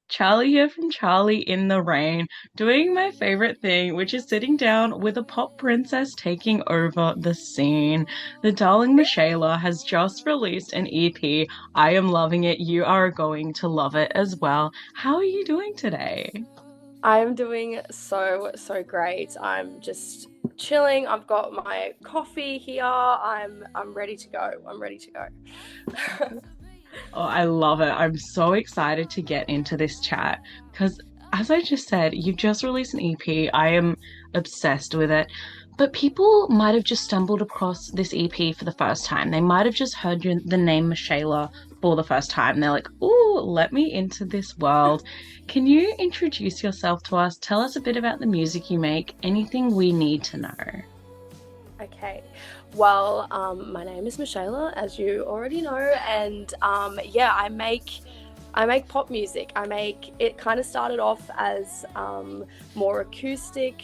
Charlie here from Charlie in the Rain, doing my favorite thing, which is sitting down with a pop princess taking over the scene. The darling Mishayla has just released an EP. I am loving it. You are going to love it as well. How are you doing today? I'm doing so great. I'm just chilling. I've got my coffee here. I'm ready to go. I'm ready to go. Oh, I love it. I'm so excited to get into this chat because, as I just said, you've just released an EP. I am obsessed with it. But people might have just stumbled across this EP for the first time. They might have just heard the name Mishayla for the first time. They're like, "Ooh, let me into this world." Can you introduce yourself to us? Tell us a bit about the music you make, anything we need to know. Okay. Well, my name is Mishayla, as you already know, and yeah, I make pop music. I make it kind of started off as more acoustic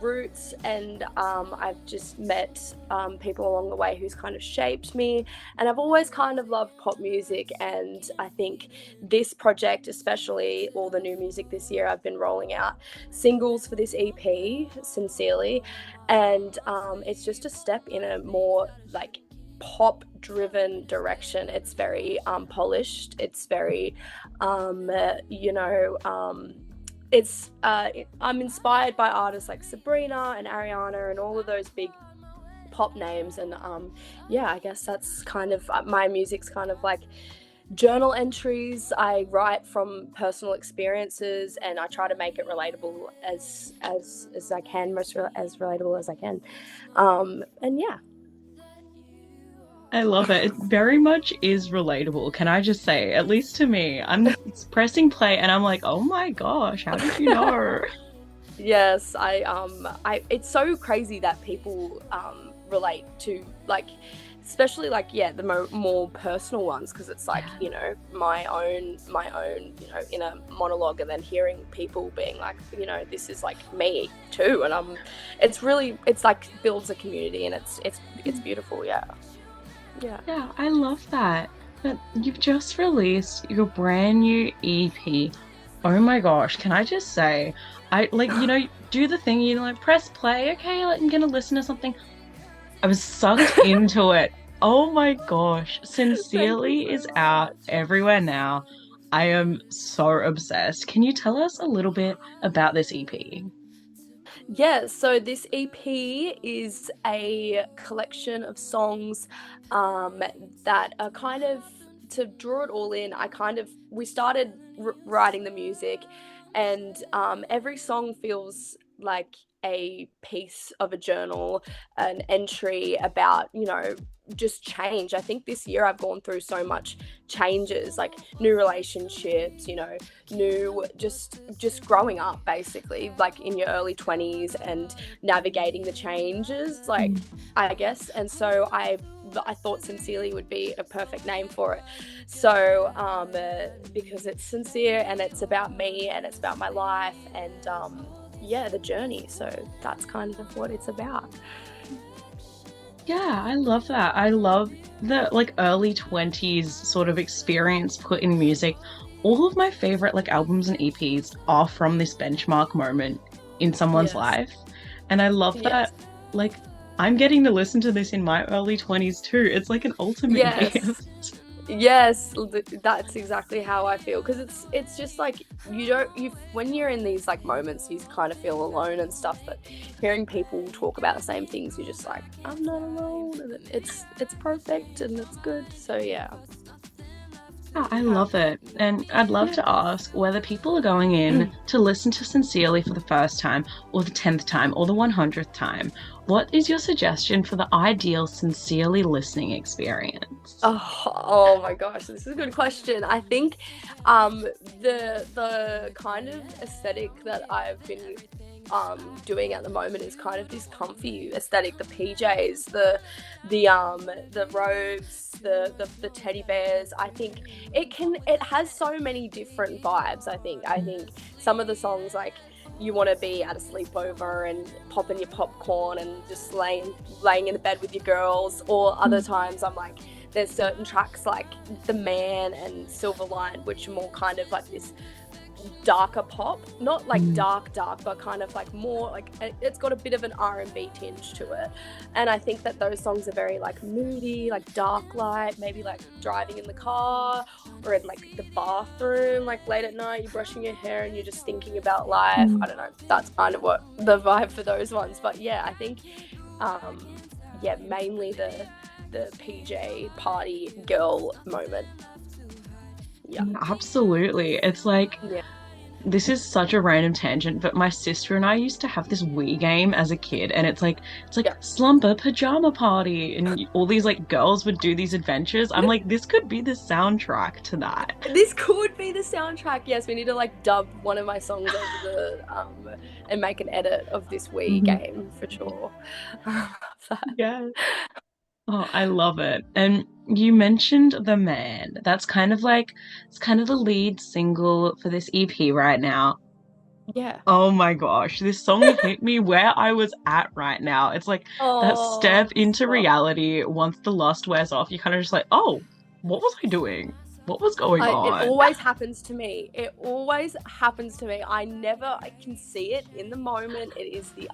roots, and I've just met people along the way who's kind of shaped me. And I've always kind of loved pop music, and I think this project, especially all the new music this year, I've been rolling out singles for this EP, sincerely, and it's just a step in a more like pop driven direction. It's very polished, it's very um you know it's I'm inspired by artists like Sabrina and Ariana and all of those big pop names, and yeah, I guess that's kind of my music's kind of like journal entries. I write from personal experiences, and I try to make it relatable as I can, as relatable as I can. And yeah. I love it. It very much is relatable, can I just say, at least to me. I'm pressing play and I'm like, oh my gosh, how did you know? Yes, I it's so crazy that people relate to, like, especially like, yeah, the more personal ones, because it's like, Yeah. my own inner monologue, and then hearing people being like, this is like me too, and it's like builds a community, and it's beautiful, yeah, yeah. Yeah, I love that. But you've just released your brand new EP. Oh my gosh, can I just say, I like, do the thing, like press play. Okay, like, I'm gonna listen to something. I was sucked into it. Oh my gosh. Thank you Sincerely is so out much. everywhere now. I am so obsessed. Can you tell us a little bit about this EP? Yeah, so this EP is a collection of songs that are kind of, to draw it all in. We started writing the music, and every song feels like a piece of a journal, an entry about, just change. I think this year I've gone through so much changes, like new relationships, new, just growing up, basically, like in your early 20s and navigating the changes, like, I guess. And so I thought Sincerely would be a perfect name for it. So because it's sincere, and it's about me, and it's about my life, and yeah, the journey. So that's kind of what it's about. Yeah, I love that. I love the like early 20s sort of experience put in music. All of my favorite like albums and EPs are from this benchmark moment in someone's Yes. life. And I love Yes. that like I'm getting to listen to this in my early 20s too. It's like an ultimate Yes. gift. Yes, that's exactly how I feel, because it's just like, you when you're in these like moments, you kind of feel alone and stuff, but hearing people talk about the same things, you're just like, I'm not alone, and it's perfect, and it's good. So yeah. Yeah, I love it. And I'd love Yeah. to ask whether people are going in to listen to Sincerely for the first time, or the 10th time, or the 100th time. What is your suggestion for the ideal Sincerely listening experience? Oh my gosh, this is a good question. I think the kind of aesthetic that I've been doing at the moment is kind of this comfy aesthetic. The PJs, the robes, the teddy bears. I think it has so many different vibes. I think some of the songs, like, you want to be at a sleepover and popping your popcorn and just laying in the bed with your girls, or other times I'm like, there's certain tracks like The Man and Silverline, which are more kind of like this darker pop, not like Mm. dark, but kind of like more like it's got a bit of an R&B tinge to it. And I think that those songs are very like moody, like dark light, maybe like driving in the car or in like the bathroom, like late at night, you're brushing your hair and you're just thinking about life. I don't know, that's kind of what the vibe for those ones. But yeah, I think mainly the PJ party girl moment. Yeah, Absolutely. It's like, yeah, this is such a random tangent, but my sister and I used to have this Wii game as a kid, and it's like yeah. Slumber Pajama Party, and all these like girls would do these adventures. I'm like, this could be the soundtrack to that. This could be the soundtrack. Yes, we need to like dub one of my songs over the and make an edit of this Wii Mhm. game for sure. Yeah. Oh, I love it. And you mentioned The Man. That's kind of like, it's kind of the lead single for this EP right now. Yeah. Oh my gosh, this song hit me where I was at right now. It's like that step Oh, into stop. reality once the lust wears off, you kind of just like, oh, what was I doing? What was going It on? always happens to me. It always happens to me. I can see it in the moment. It's Mhm. the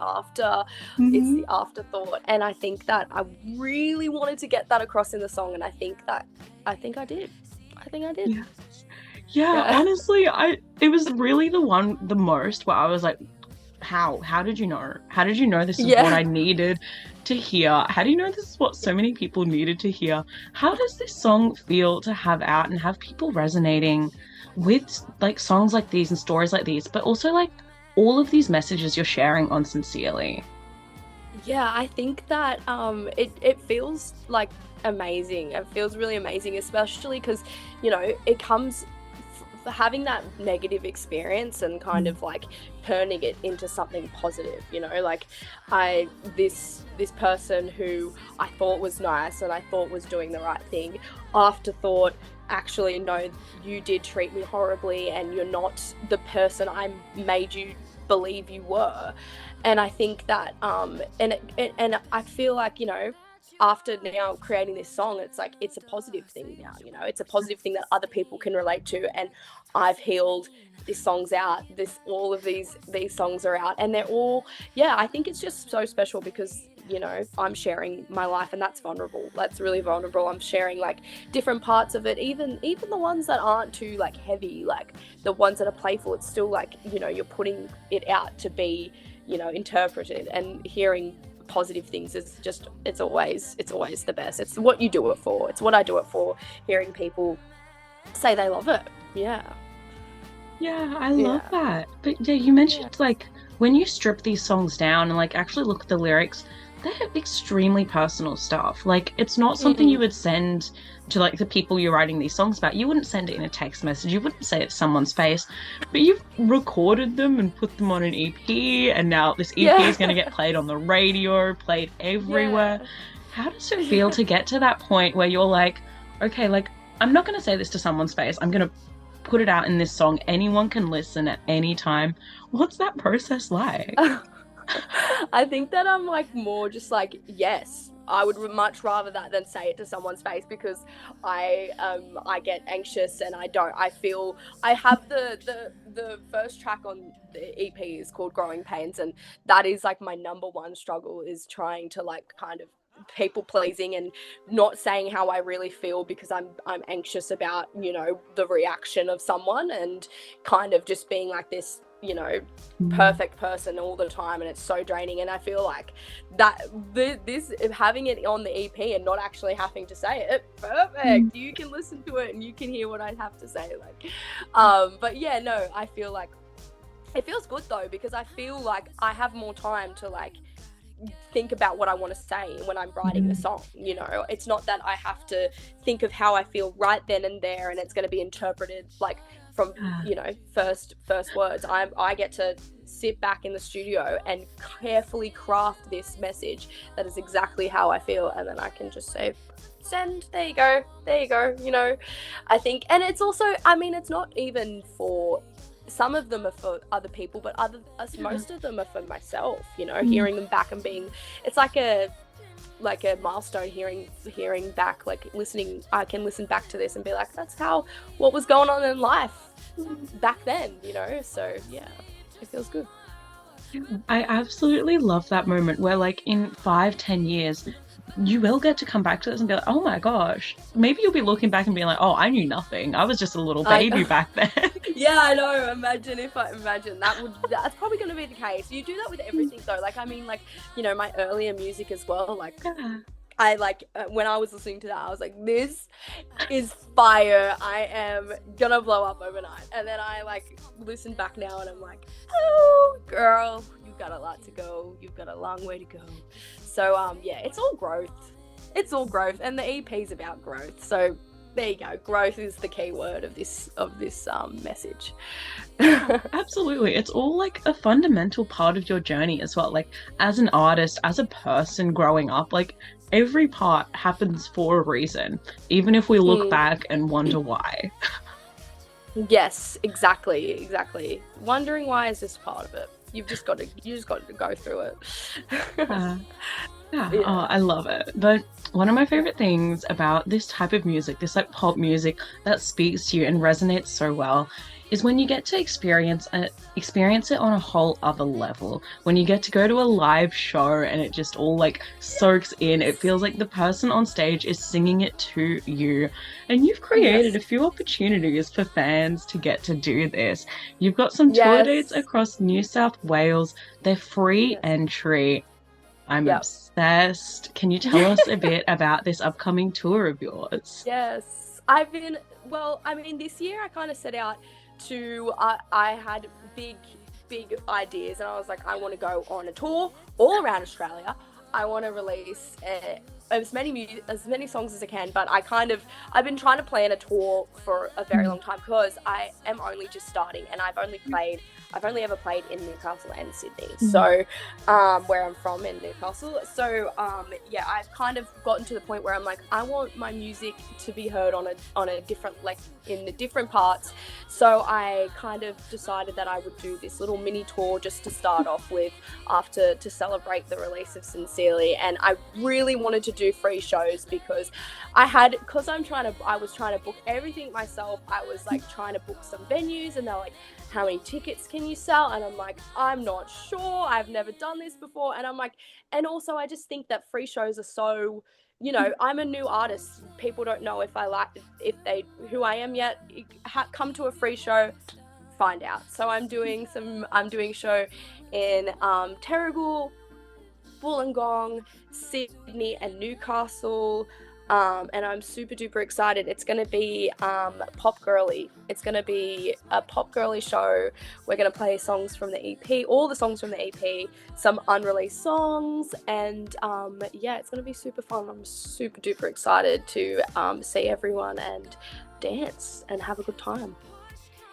afterthought. And I think that I really wanted to get that across in the song. And I think I did. I think I did. Yeah. Yeah, Yeah. honestly, it was really the most where I was like, how? How did you know? How did you know this is what Yeah. I needed to hear? How do you know this is what so many people needed to hear? How does this song feel to have out and have people resonating with like songs like these and stories like these, but also like all of these messages you're sharing on Sincerely? Yeah, I think that it feels like amazing. It feels really amazing, especially because it comes having that negative experience and kind Mm. of like turning it into something positive. Like I this person who I thought was nice and I thought was doing the right thing, afterthought. Actually, no, you did treat me horribly, and you're not the person I made you believe you were. And I think that and I feel like after now creating this song, it's like it's a positive thing now. It's a positive thing that other people can relate to. And I've healed. This song's out. All of these songs are out, and they're all, yeah, I think it's just so special because I'm sharing my life, and that's vulnerable. That's really vulnerable. I'm sharing like different parts of it, even the ones that aren't too like heavy, like the ones that are playful. It's still like you're putting it out to be interpreted, and hearing positive things is just it's always the best. It's what you do it for. It's what I do it for. Hearing people say they love it. Yeah. Yeah, I love Yeah. that. But yeah, you Yeah. mentioned like when you strip these songs down and like actually look at the lyrics, they're extremely personal stuff. Like it's not something you Mm. would send to like the people you're writing these songs about. You wouldn't send it in a text message. You wouldn't say it to someone's face. But you've recorded them and put them on an EP, and now this EP is Yeah. going to get played on the radio, played everywhere. Yeah. How does it feel Yeah. to get to that point where you're like, okay, like I'm not going to say this to someone's face. I'm going to put it out in this song. Anyone can listen at any time. What's that process like? I think that I'm like more just like, yes, I would much rather that than say it to someone's face, because I get anxious, and I feel I have the first track on the EP is called Growing Pains, and that is like my number one struggle, is trying to like kind of people pleasing and not saying how I really feel, because I'm anxious about the reaction of someone, and kind of just being like this Mm. perfect person all the time, and it's so draining. And I feel like that this having it on the EP and not actually having to say it, Mm. perfect, you can listen to it and you can hear what I have to say, like but yeah, no, I feel like it feels good though, because I feel like I have more time to like think about what I want to say when I'm writing the Mm. song. It's not that I have to think of how I feel right then and there, and it's going to be interpreted like from Yeah. first words. I get to sit back in the studio and carefully craft this message that is exactly how I feel, and then I can just say send, there you go, I think. And it's also, I mean, it's not even for some of them are for other people, but Yeah. most of them are for myself, Mm. hearing them back and being, it's like a like a milestone hearing back, like listening. I can listen back to this and be like, that's how what was going on in life back then, you know. So yeah, it feels good. I absolutely love that moment where, like, in 5, 10 years, you will get to come back to this and be like, oh my gosh. Maybe you'll be looking back and being like, oh, I knew nothing. I was just a little I baby back then. Yeah, I know. Imagine if I imagine that's probably going to be the case. You do that with everything though. Like, I mean, like, you know, my earlier music as well. Like, Yeah. I like when I was listening to that, I was like, this is fire. I am gonna blow up overnight. And then I like listen back now and I'm like, oh, girl, you've got a lot to go. You've got a long way to go. So, yeah, it's all growth. It's all growth. And the EP's about growth. So, there you go. Growth is the key word of this message. Absolutely. It's all like a fundamental part of your journey as well. Like, as an artist, as a person growing up, like, every part happens for a reason, even if we look back and wonder why. Yes, exactly. Wondering why is this part of it? You just got to go through it. Yeah, Yeah. oh, I love it. But one of my favorite things about this type of music, this like pop music that speaks to you and resonates so well, is when you get to experience it on a whole other level. When you get to go to a live show and it just all like soaks in. It feels like the person on stage is singing it to you. And you've created a few opportunities for fans to get to do this. You've got some tour dates Yes. across New South Wales. They're free Yes. entry. I'm Yep. obsessed. Can you tell us a bit about this upcoming tour of yours? Yes. Well, I mean, this year I kind of set out to, I had big ideas and I was like, I want to go on a tour all around Australia. I want to release as many songs as I can, but I've been trying to plan a tour for a very long time because I am only just starting and I've only ever played in Newcastle and Sydney. So, where I'm from in Newcastle. So, yeah, I've kind of gotten to the point where I'm like, I want my music to be heard on a different, like in the different parts. So I kind of decided that I would do this little mini tour just to start off with to celebrate the release of Sincerely. And I really wanted to do free shows because I was trying to book everything myself. I was like trying to book some venues and they're like, how many tickets can you sell? And I'm like, I'm not sure. I've never done this before. And I'm like, and also I just think that free shows are so, you know, I'm a new artist. People don't know who I am yet. Come to a free show, find out. So I'm doing a show in Terrigal, Wollongong, Sydney and Newcastle. And I'm super duper excited. It's going to be pop girly. It's going to be a pop girly show. We're going to play songs from the EP, all the songs from the EP, some unreleased songs, and yeah, it's going to be super fun. I'm super duper excited to see everyone and dance and have a good time.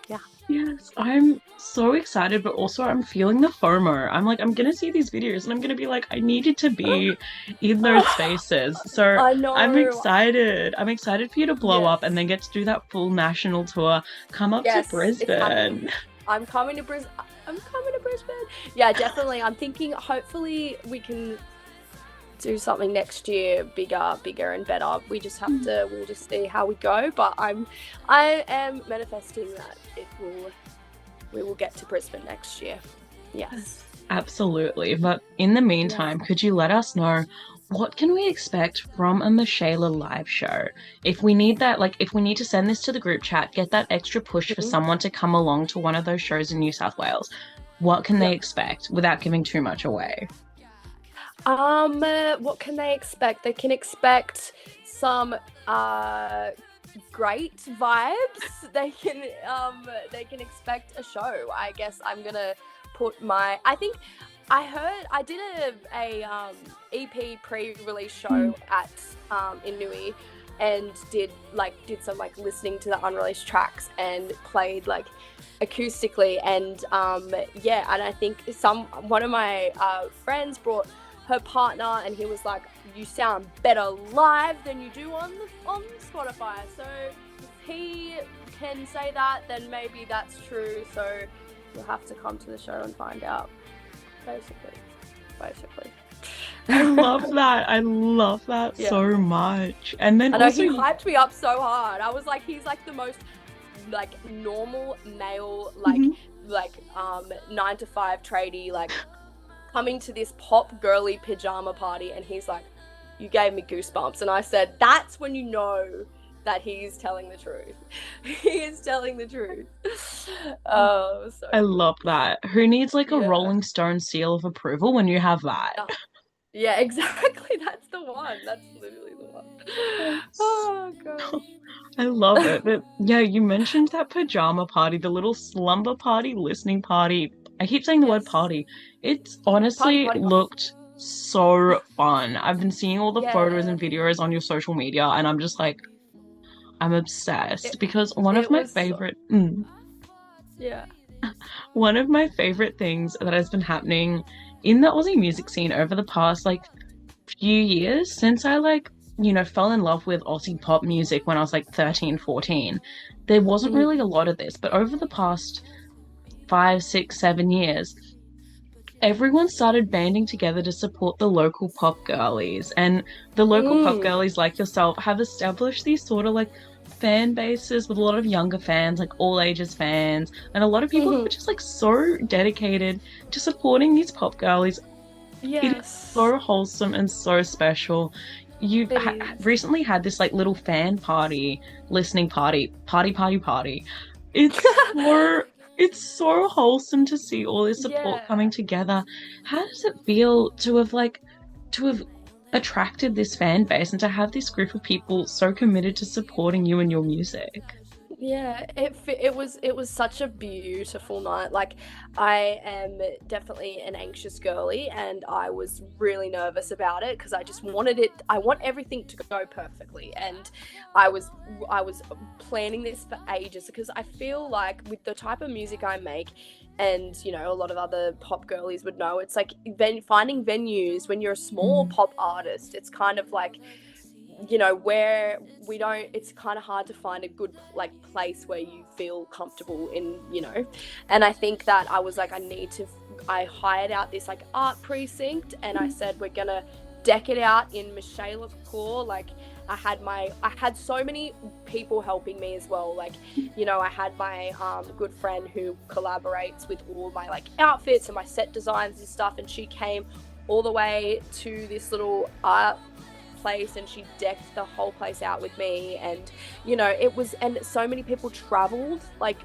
Yeah. Yes, I'm so excited, but also I'm feeling the FOMO. I'm like, I'm gonna see these videos and I'm gonna be like, I needed to be in those spaces. So I know. I'm excited. I'm excited for you to blow up and Yes. then get to do that full national tour. Come up to Yes, it's happening. Brisbane. I'm coming to Brisbane. Yeah, definitely. I'm thinking hopefully we can do something next year, bigger and better. We'll just see how we go. But I am manifesting that we will get to Brisbane next year. Yes. Absolutely. But in the meantime, could you let us know what can we expect from a Mishayla live show? If we need that, like if we need to send this to the group chat, get that extra push for someone to come along to one of those shows in New South Wales, what can they expect without giving too much away? What can they expect? They can expect some great vibes. They can expect a show. I guess I'm gonna I did a EP pre-release show at in Nui and did some like listening to the unreleased tracks and played like acoustically and and I think one of my friends brought her partner and he was like, you sound better live than you do on Spotify. So if he can say that, then maybe that's true. So you'll have to come to the show and find out. Basically. I love that. I love that Yeah. so much. And then I know also, he hyped me up so hard. I was like, he's like the most like normal male, mhm. like 9 to 5 tradie, like coming to this pop girly pajama party, and he's like, you gave me goosebumps. And I said, that's when you know that he's telling the truth. He is telling the truth. Oh, it was so I good. love that. Who needs like a Yeah. Rolling Stone seal of approval when you have that? Yeah. Yeah, exactly. That's the one. That's literally the one. Oh I love gosh. it. But yeah, you mentioned that pajama party, the little slumber party, listening party. I keep saying the word Yes. party. It's Party, honestly party, party. looked so fun. I've been seeing all the photos Yeah. and videos on your social media, and I'm just like, I'm obsessed It because one of it my was so, favorite, yeah. one of my favorite things that has been happening in the Aussie music scene over the past like few years since I like, fell in love with Aussie pop music when I was like 13, 14. There wasn't Mhm. really a lot of this, but over the past 5, 6, 7 years, everyone started banding together to support the local pop girlies. And the local pop Mm. girlies like yourself have established these sort of like fan bases with a lot of younger fans, like all ages fans, and a lot of people who are Mhm. just like so dedicated to supporting these pop girlies. It is Yes. so wholesome and so special. You It is. recently had this like little fan party, listening party, party. It's so wholesome to see all this support coming Yeah. together. How does it feel to have attracted this fan base and to have this group of people so committed to supporting you and your music? Yeah, it was such a beautiful night. Like, I am definitely an anxious girly, and I was really nervous about it because I just wanted it. I want everything to go perfectly, and I was I was planning this for ages because I feel like with the type of music I make, and a lot of other pop girlies would know, it's like finding venues when you're a small Mm, pop artist. It's kind of like where we don't, it's kind of hard to find a good like place where you feel comfortable in. And I think that I was like, I hired out this like art precinct, and I said, we're gonna deck it out in Mishayla core. Like, I had so many people helping me as well. Like, I had my good friend who collaborates with all my like outfits and my set designs and stuff, and she came all the way to this little art place, and she decked the whole place out with me. And it was, and so many people traveled like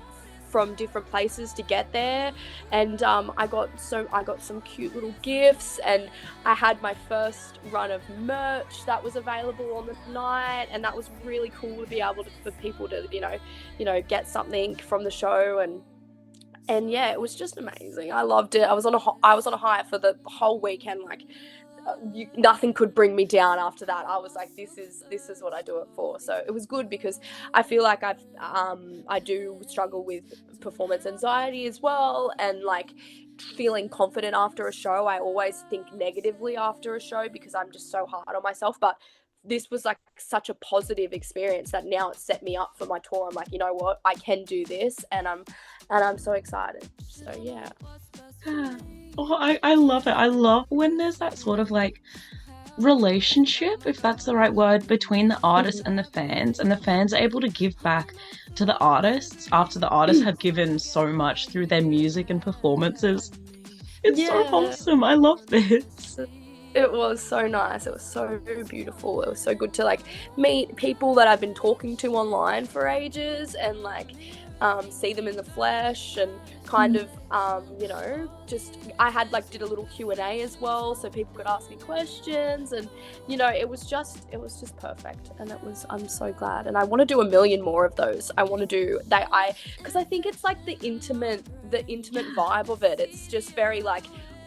from different places to get there. And I got some cute little gifts, and I had my first run of merch that was available on the night, and that was really cool to be able to, for people to get something from the show. And yeah, it was just amazing. I loved it. I was on a high for the whole weekend. Like, nothing could bring me down after that. I was like, this is what I do it for. So it was good because I feel like I do struggle with performance anxiety as well, and like feeling confident after a show. I always think negatively after a show because I'm just so hard on myself. But this was like such a positive experience that now it's set me up for my tour. I'm like, you know what, I can do this, and I'm so excited. So yeah. yeah. Oh, I love it. I love when there's that sort of like relationship, if that's the right word, between the artists and the fans are able to give back to the artists after the artists have given so much through their music and performances. It's so Yeah. wholesome. I love this. It was so nice. It was so beautiful. It was so good to like meet people that I've been talking to online for ages, and like see them in the flesh, and kind of just I had like did a little Q&A as well, so people could ask me questions. And it was just perfect, and I'm so glad, and I want to do a million more of those. I want to do that, because I think it's like the intimate vibe of it. It's just very like,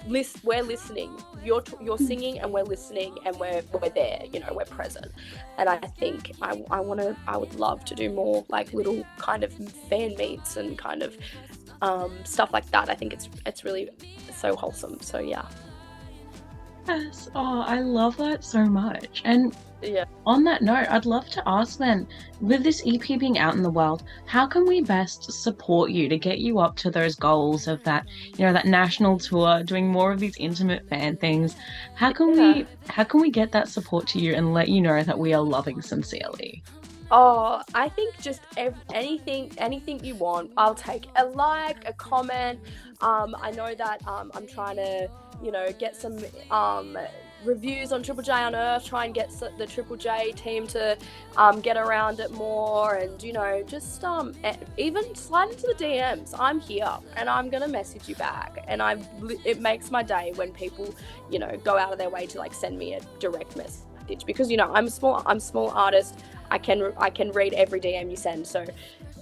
we're listening, you're singing, and we're listening, and we're there, we're present. And I think I would love to do more like little kind of fan meets and kind of stuff like that. I think it's really so wholesome. So yeah. Yes. Oh, I love that so much. And Yeah. On that note, I'd love to ask then, with this EP being out in the world, how can we best support you to get you up to those goals of that, that national tour, doing more of these intimate fan things? Yeah. How can we get that support to you and let you know that we are loving sincerely? Oh, I think just anything you want. I'll take a like, a comment. I know that I'm trying to, get some reviews on Triple J on Earth. Try and get the Triple J team to get around it more, and just even slide into the DMs. I'm here, and I'm gonna message you back. And it makes my day when people, go out of their way to like send me a direct message, because I'm a small artist. I can read every DM you send. So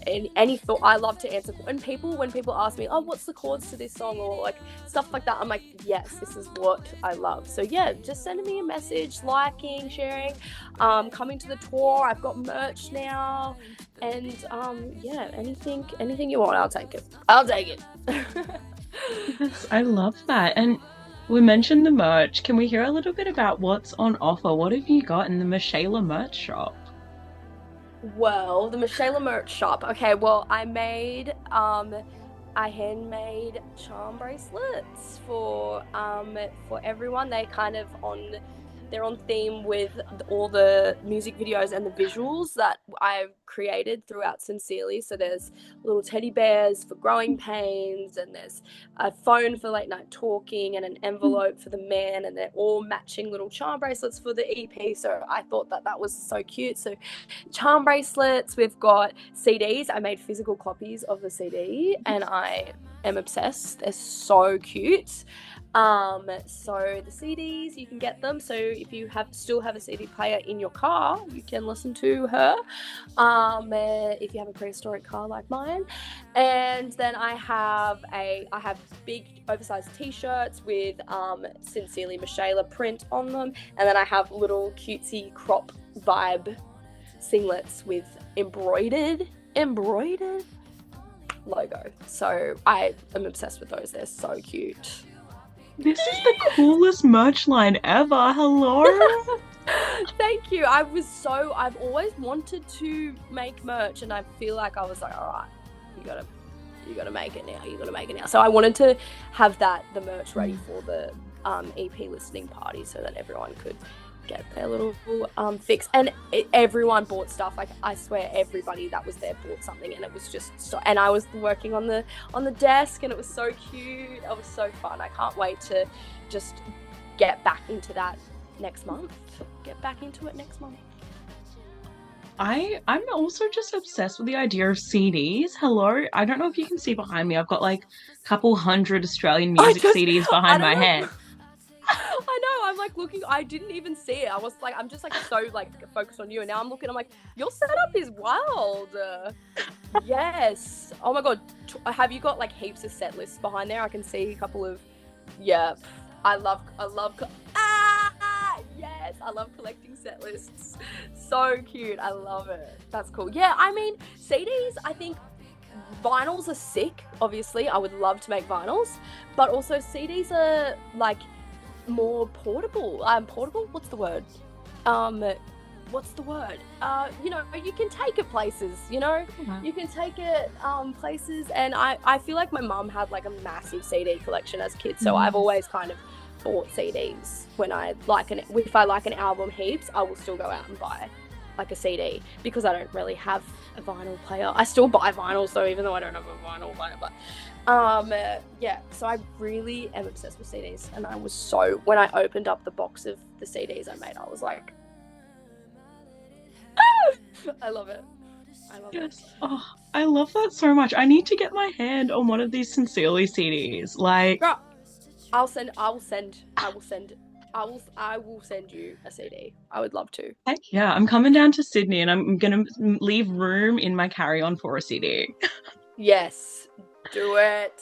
any thought, I love to answer. And when people ask me, oh, what's the chords to this song, or like stuff like that, I'm like, yes, this is what I love. So yeah, just sending me a message, liking, sharing, coming to the tour. I've got merch now, and yeah, anything you want, I'll take it. Yes, I love that. And we mentioned the merch. Can we hear a little bit about what's on offer? What have you got in the Mishayla merch shop? Well, the Mishayla merch shop. Okay, well, I handmade charm bracelets for everyone. They're on theme with all the music videos and the visuals that I've created throughout Sincerely. So there's little teddy bears for growing pains, and there's a phone for late night talking, and an envelope for the man, and they're all matching little charm bracelets for the EP. So I thought that was so cute. So charm bracelets, we've got CDs. I made physical copies of the CD, and I am obsessed. They're so cute. So the CDs, you can get them. So if you still have a CD player in your car, you can listen to her. If you have a prehistoric car like mine. And then I have big oversized t-shirts with Sincerely Mishayla print on them, and then I have little cutesy crop vibe singlets with embroidered logo. So I am obsessed with those. They're so cute. This is the coolest merch line ever. Hello. Thank you. I've always wanted to make merch, and I feel like I was like, all right, you gotta make it now. You gotta make it now. So I wanted to have the merch ready for the EP listening party, so that everyone could get their little fix. And everyone bought stuff. Like, I swear everybody that was there bought something, and it was just so. And I was working on the desk, and it was so cute. It was so fun. I can't wait to just get back into that next month. Get back into it next month. I'm also just obsessed with the idea of CDs. Hello. I don't know if you can see behind me. I've got like a couple hundred Australian music CDs behind my head. I know, I'm like looking, I didn't even see it. I was like, I'm just like so like focused on you, and now I'm looking, I'm like, your setup is wild. Yes. Oh my god, have you got like heaps of set lists behind there? I can see a couple of, yeah. I love yes, I love collecting set lists. So cute. I love it. That's cool. Yeah, I mean, CDs, I think vinyls are sick. Obviously, I would love to make vinyls, but also CDs are like more portable. Portable? What's the word? You can take it places, you can take it places. And I feel like my mum had like a massive CD collection as kids, so I've always kind of bought CDs when if I like an album heaps, I will still go out and buy like a CD, because I don't really have a vinyl player. I still buy vinyls though, even though I don't have a vinyl player. But yeah, so I really am obsessed with CDs, and when I opened up the box of the CDs I made, I was like, I love it. Yes. Oh, I love that so much. I need to get my hand on one of these Sincerely CDs. Like, girl, I will send you a CD. I would love to. heck yeah, I'm coming down to Sydney, and I'm gonna leave room in my carry-on for a CD. Yes, do it.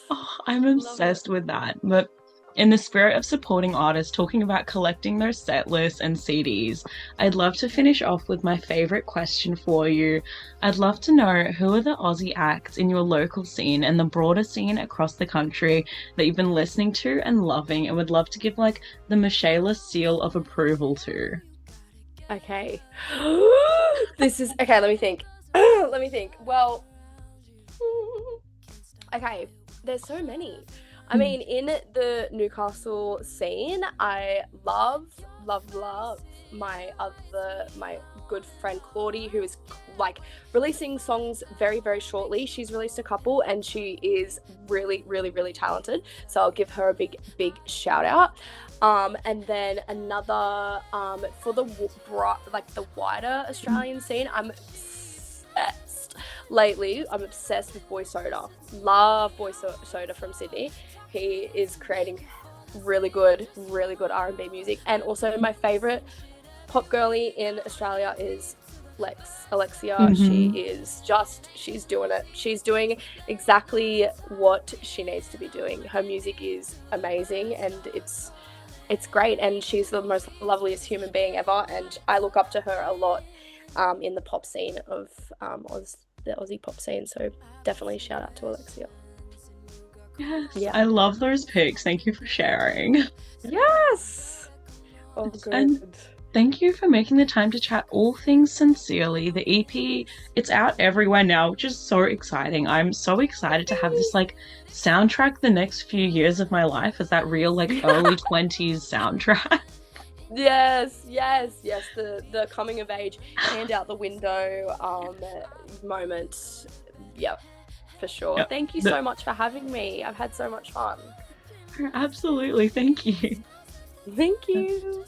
Oh, I'm obsessed with that. But in the spirit of supporting artists, talking about collecting their set lists and CDs, I'd love to finish off with my favorite question for you. I'd love to know who are the Aussie acts in your local scene and the broader scene across the country that you've been listening to and loving and would love to give like the Mishayla seal of approval to. Okay. This is okay. Let me think. Let me think. Well, okay. There's so many. I mean, in the Newcastle scene, I love my good friend Claudie, who is like releasing songs very, very shortly. She's released a couple, and she is really, really, really talented. So I'll give her a big shout out. And then another for the wider Australian scene, I'm obsessed lately. I'm obsessed with Boy Soda. Love Boy Soda from Sydney. He is creating really good R&B music. And also my favorite pop girly in Australia is Alexia. She's doing it. She's doing exactly what she needs to be doing. Her music is amazing, and it's great, and she's the most loveliest human being ever, and I look up to her a lot in the pop scene of the Aussie pop scene, so definitely shout out to Alexia. Yes, yeah. I love those pics. Thank you for sharing. Yes! Oh, good. And thank you for making the time to chat all things Sincerely. The EP, it's out everywhere now, which is so exciting. I'm so excited to have this like soundtrack the next few years of my life as that real like early 20s soundtrack. Yes. The coming of age, hand out the window moment. Yep, for sure. Yep. Thank you so much for having me. I've had so much fun. Absolutely. Thank you. Thank you.